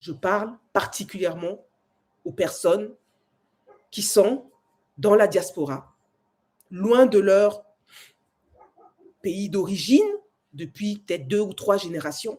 Je parle particulièrement aux personnes qui sont dans la diaspora, loin de leur pays d'origine, depuis peut-être 2 ou 3 générations,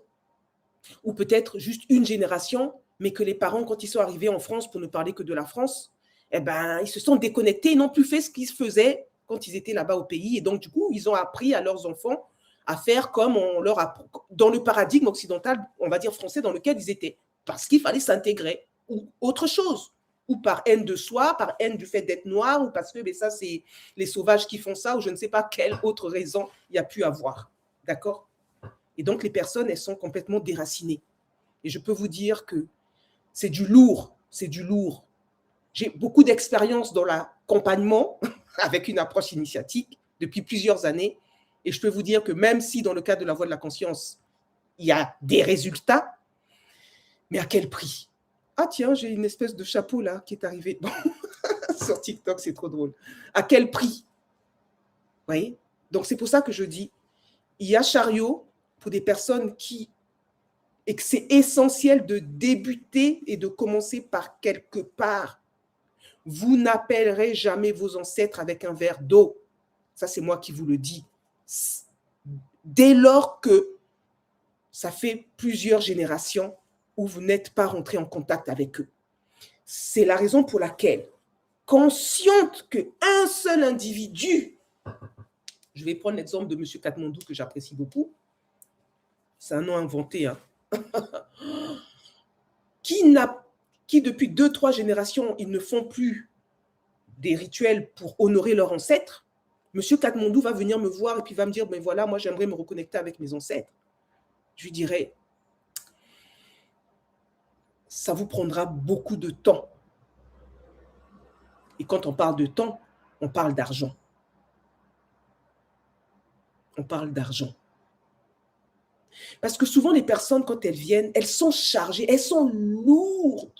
ou peut-être juste une génération, mais que les parents, quand ils sont arrivés en France, pour ne parler que de la France, eh ben, ils se sont déconnectés, ils n'ont plus fait ce qu'ils faisaient quand ils étaient là-bas au pays. Et donc, du coup, ils ont appris à leurs enfants à faire comme on leur a, dans le paradigme occidental, on va dire français, dans lequel ils étaient, parce qu'il fallait s'intégrer, ou autre chose, ou par haine de soi, par haine du fait d'être noir, ou parce que mais ça, c'est les sauvages qui font ça, ou je ne sais pas quelle autre raison il y a pu avoir. D'accord? Et donc, les personnes, elles sont complètement déracinées. Et je peux vous dire que c'est du lourd, c'est du lourd. J'ai beaucoup d'expérience dans l'accompagnement avec une approche initiatique depuis plusieurs années. Et je peux vous dire que même si dans le cadre de la voie de la conscience, il y a des résultats, mais à quel prix? Ah tiens, j'ai une espèce de chapeau là qui est arrivé bon, sur TikTok, c'est trop drôle. À quel prix? Vous voyez? Donc c'est pour ça que je dis, il y a chariot pour des personnes qui et que c'est essentiel de débuter et de commencer par quelque part. Vous n'appellerez jamais vos ancêtres avec un verre d'eau. Ça, c'est moi qui vous le dis. Dès lors que ça fait plusieurs générations où vous n'êtes pas rentré en contact avec eux. C'est la raison pour laquelle, consciente qu'un seul individu, je vais prendre l'exemple de M. Katmandou que j'apprécie beaucoup, c'est un nom inventé, hein, qui depuis 2-3 générations, ils ne font plus des rituels pour honorer leurs ancêtres, M. Katmandou va venir me voir et puis va me dire, mais voilà, moi j'aimerais me reconnecter avec mes ancêtres. Je lui dirais, ça vous prendra beaucoup de temps. Et quand on parle de temps, on parle d'argent. On parle d'argent. Parce que souvent, les personnes, quand elles viennent, elles sont chargées, elles sont lourdes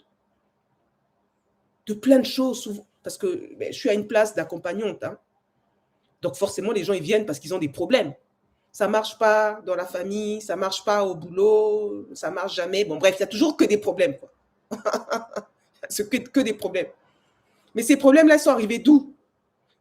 de plein de choses. Parce que je suis à une place d'accompagnante. Hein. Donc forcément, les gens, ils viennent parce qu'ils ont des problèmes. Ça ne marche pas dans la famille, ça ne marche pas au boulot, ça ne marche jamais. Bon, bref, il n'y a toujours que des problèmes. Quoi. C'est que des problèmes. Mais ces problèmes-là, ils sont arrivés d'où?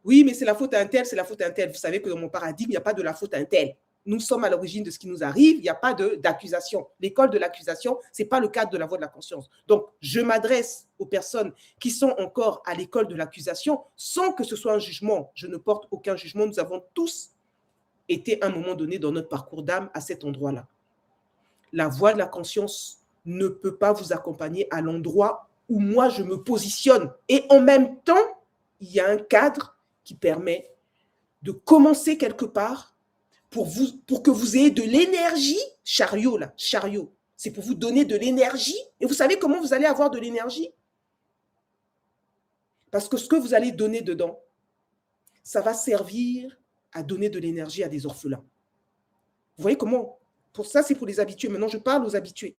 Oui, mais c'est la faute à un tel, c'est la faute à un tel. Vous savez que dans mon paradigme, il n'y a pas de la faute à un tel. Nous sommes à l'origine de ce qui nous arrive, il n'y a pas d'accusation. L'école de l'accusation, ce n'est pas le cadre de la voie de la conscience. Donc, je m'adresse aux personnes qui sont encore à l'école de l'accusation sans que ce soit un jugement. Je ne porte aucun jugement. Nous avons tous été à un moment donné dans notre parcours d'âme à cet endroit-là. La voie de la conscience ne peut pas vous accompagner à l'endroit où moi je me positionne. Et en même temps, il y a un cadre qui permet de commencer quelque part pour que vous ayez de l'énergie, chariot là, chariot, c'est pour vous donner de l'énergie. Et vous savez comment vous allez avoir de l'énergie? Parce que ce que vous allez donner dedans, ça va servir à donner de l'énergie à des orphelins. Vous voyez comment? Pour ça, c'est pour les habitués. Maintenant, je parle aux habitués.